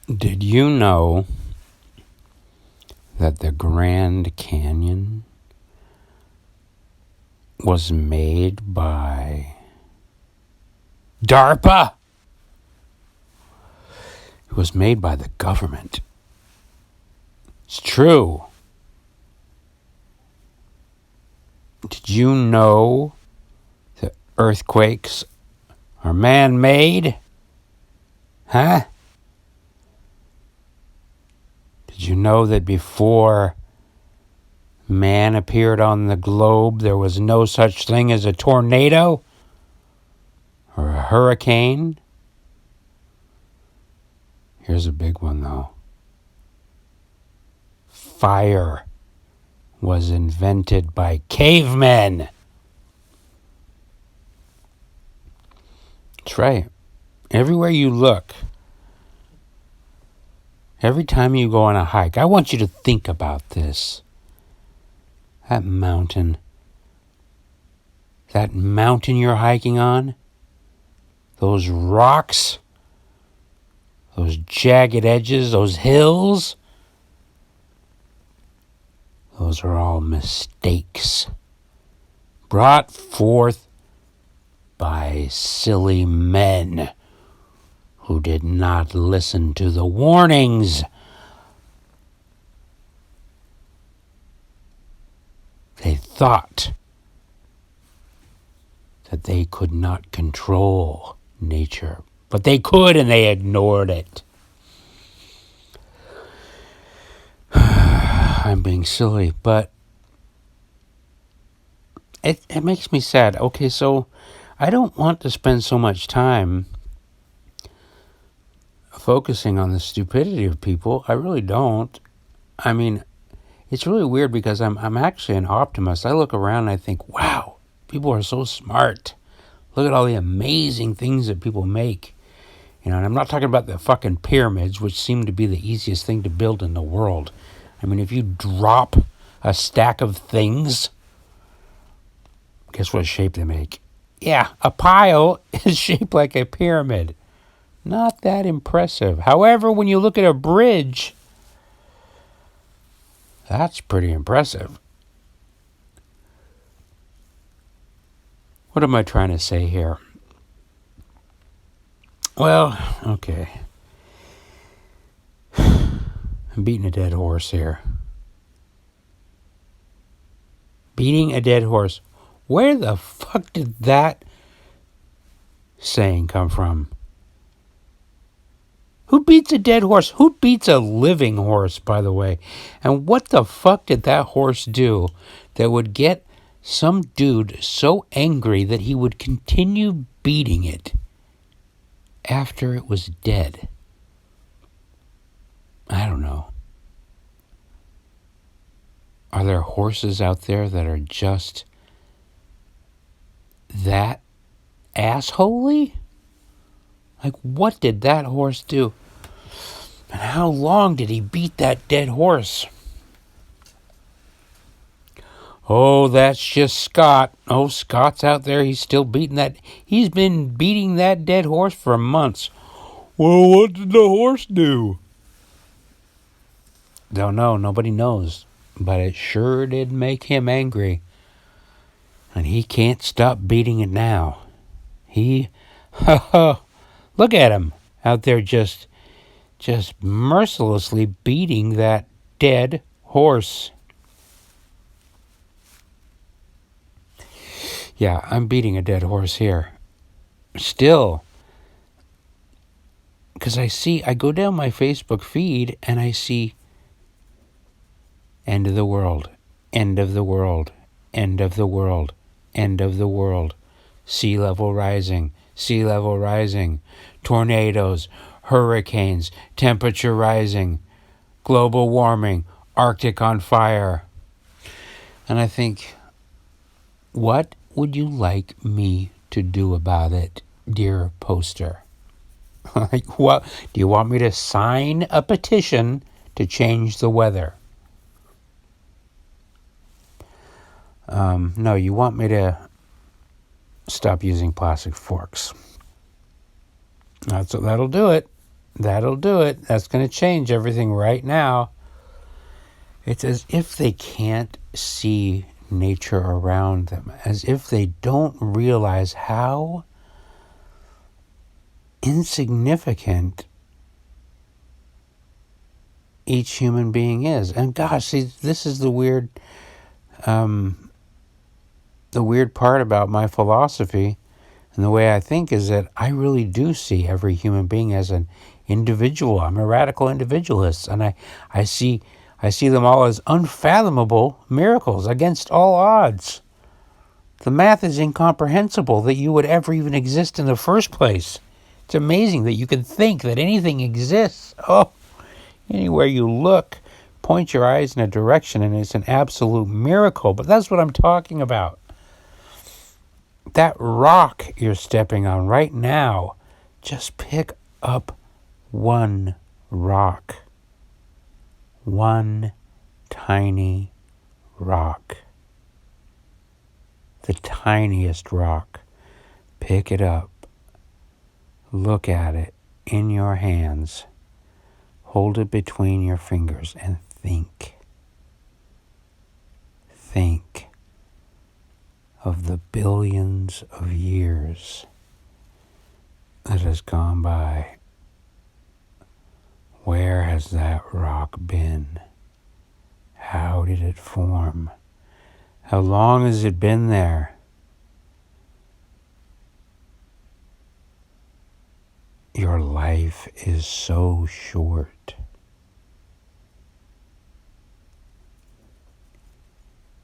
Did you know that the Grand Canyon was made by DARPA? It was made by the government. It's true. Did you know that earthquakes are man-made? Huh? Did you know that before man appeared on the globe, there was no such thing as a tornado or a hurricane? Here's a big one, though. Fire was invented by cavemen. That's right. Everywhere you look, every time you go on a hike, I want you to think about this. That mountain you're hiking on, those rocks, those jagged edges, those hills, those are all mistakes brought forth by silly men who did not listen to the warnings. They thought that they could not control nature, but they could, and they ignored it. I'm being silly, but it makes me sad. Okay, so I don't want to spend so much time focusing on the stupidity of people. I really don't. I mean, it's really weird because I'm actually an optimist. I look around and I think, wow, people are so smart. Look at all the amazing things that people make. And I'm not talking about the fucking pyramids, which seem to be the easiest thing to build in the world. I mean, if you drop a stack of things, guess what shape they make? Yeah, a pile is shaped like a pyramid. Not that impressive. However, when you look at a bridge, that's pretty impressive. What am I trying to say here? Well, okay. I'm beating a dead horse here. Beating a dead horse. Where the fuck did that saying come from? Who beats a dead horse? Who beats a living horse, by the way? And what the fuck did that horse do that would get some dude so angry that he would continue beating it after it was dead? I don't know. Are there horses out there that are just that assholey? Like, what did that horse do? And how long did he beat that dead horse? Oh, that's just Scott. Oh, Scott's out there. He's still beating that. He's been beating that dead horse for months. Well, what did the horse do? Don't know. Nobody knows. But it sure did make him angry. And he can't stop beating it now. Look at him out there just mercilessly beating that dead horse. Yeah, I'm beating a dead horse here. Still. Because I go down my Facebook feed and I see end of the world, end of the world, end of the world, end of the world, sea level rising, tornadoes, hurricanes, temperature rising, global warming, Arctic on fire. And I think, what would you like me to do about it, dear poster? Like, what? Do you want me to sign a petition to change the weather? No, you want me to stop using plastic forks. That'll do it. That'll do it. That's going to change everything right now. It's as if they can't see nature around them, as if they don't realize how insignificant each human being is. And gosh, see, this is the weird part about my philosophy and the way I think is that I really do see every human being as an individual. I'm a radical individualist, and I see them all as unfathomable miracles against all odds. The math is incomprehensible that you would ever even exist in the first place. It's amazing that you can think that anything exists. Oh, anywhere you look, point your eyes in a direction, and it's an absolute miracle. But that's what I'm talking about. That rock you're stepping on right now, just pick up one rock. One tiny rock. The tiniest rock. Pick it up. Look at it in your hands. Hold it between your fingers and think. Think of the billions of years that has gone by. Where has that rock been? How did it form? How long has it been there? Your life is so short.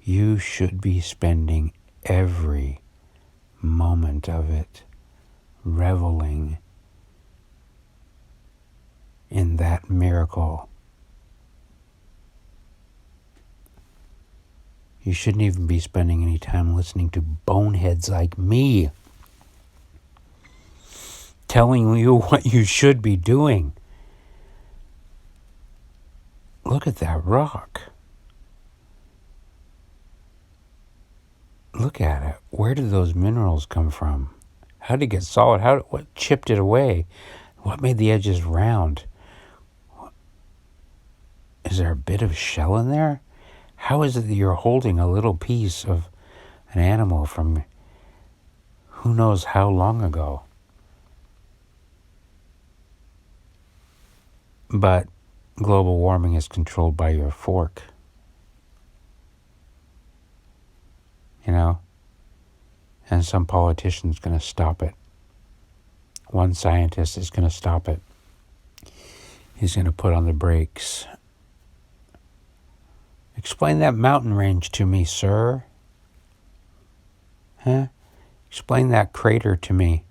You should be spending every moment of it reveling in that miracle. You shouldn't even be spending any time listening to boneheads like me telling you what you should be doing. Look at that rock. Look at it. Where did those minerals come from? How did it get solid? What chipped it away? What made the edges round? Is there a bit of shell in there? How is it that you're holding a little piece of an animal from who knows how long ago? But global warming is controlled by your fork. You know? And some politician's going to stop it. One scientist is going to stop it. He's going to put on the brakes. Explain that mountain range to me, sir. Huh? Explain that crater to me.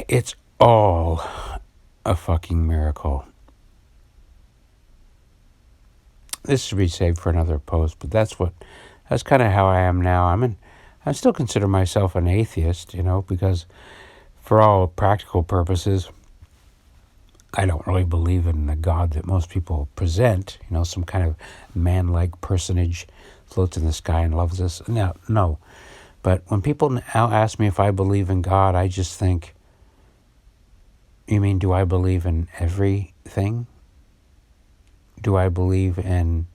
It's all a fucking miracle. This should be saved for another post, but that's kind of how I am now. I still consider myself an atheist, because for all practical purposes, I don't really believe in the God that most people present, some kind of man-like personage floats in the sky and loves us. No. But when people now ask me if I believe in God, I just think, you mean, do I believe in everything? Do I believe in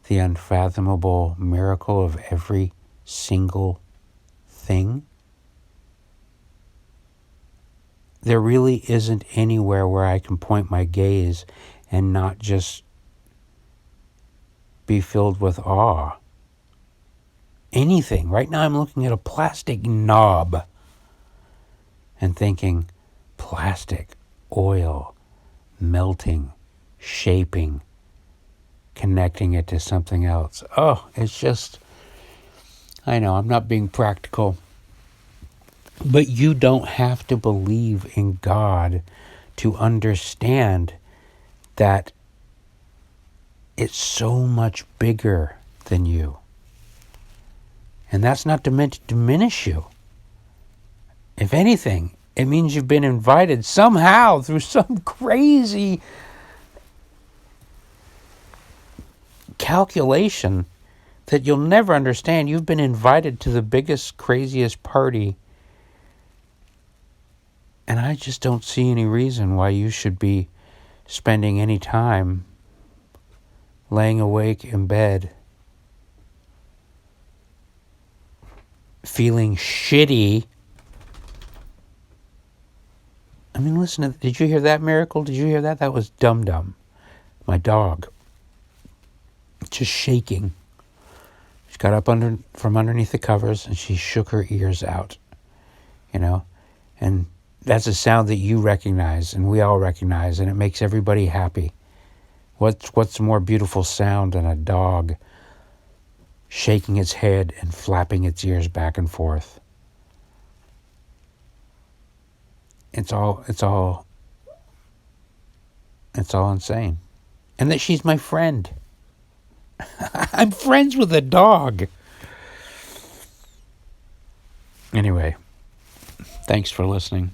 the unfathomable miracle of every single thing? There really isn't anywhere where I can point my gaze and not just be filled with awe. Anything. Right now I'm looking at a plastic knob and thinking, plastic, oil, melting, shaping, connecting it to something else. Oh, it's just, I know, I'm not being practical. But you don't have to believe in God to understand that it's so much bigger than you. And that's not meant to diminish you. If anything, it means you've been invited somehow through some crazy calculation that you'll never understand. You've been invited to the biggest, craziest party And I just don't see any reason why you should be spending any time laying awake in bed feeling shitty. I mean, listen, did you hear that, Miracle? Did you hear that? That was Dum Dum, my dog, just shaking. She got up from underneath the covers and she shook her ears out, you know? And that's a sound that you recognize and we all recognize, and it makes everybody happy. What's a more beautiful sound than a dog shaking its head and flapping its ears back and forth? It's all insane. And that she's my friend. I'm friends with a dog. Anyway, thanks for listening.